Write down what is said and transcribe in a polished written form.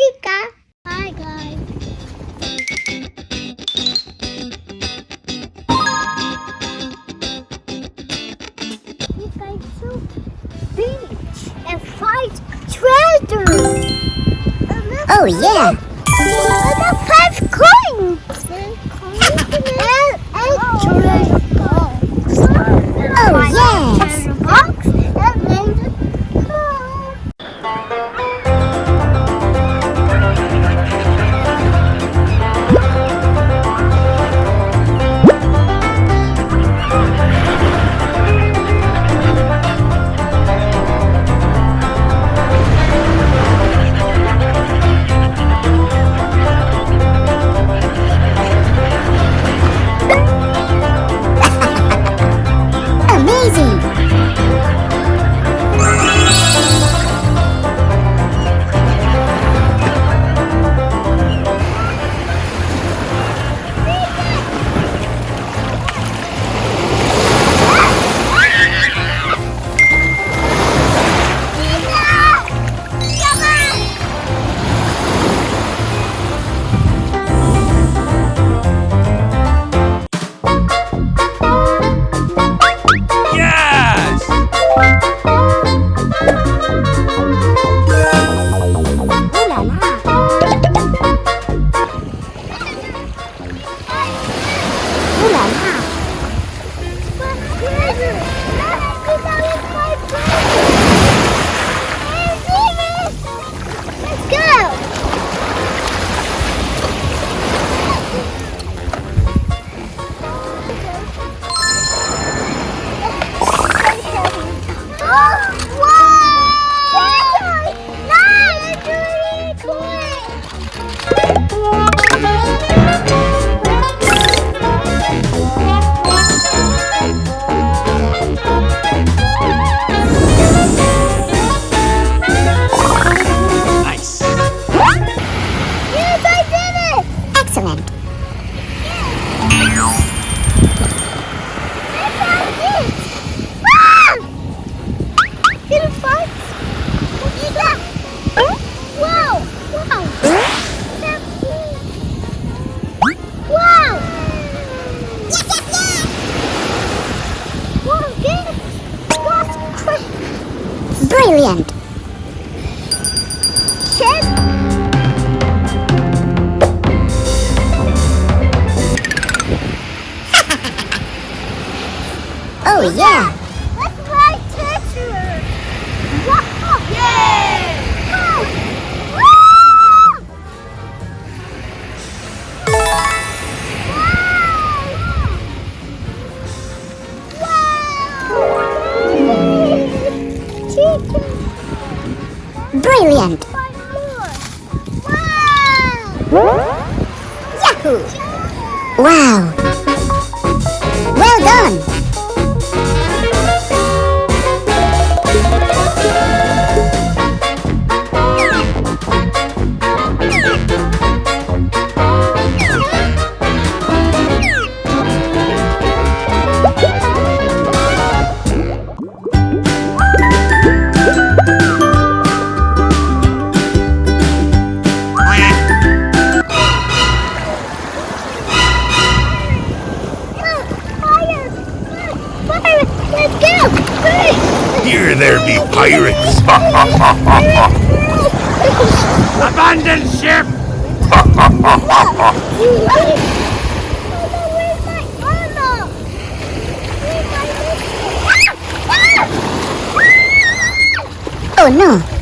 Nika. Hi guys. You guys to beach and fight treasure. Oh yeah. I got 5 coins. And treasure box. Oh yes. Treasure box and made it home. Amazing. Yes! Ooh la la. Ooh la la. Let's go! Nice! Yes, I did it! Excellent. I found it! Ah! Did it fight? What's that? Wow! Wow! That's cool. Wow! Yes, yes, yes. Wow, this was great! Brilliant. Check! Oh yeah. Let's ride treasure! Wow! Yay! Wow! Wow! Brilliant. Five more! Wow! Yahoo. Wow. Well done. Let's go! Here there be pirates! Abandon ship! Where's my armor? Where's my Oh no.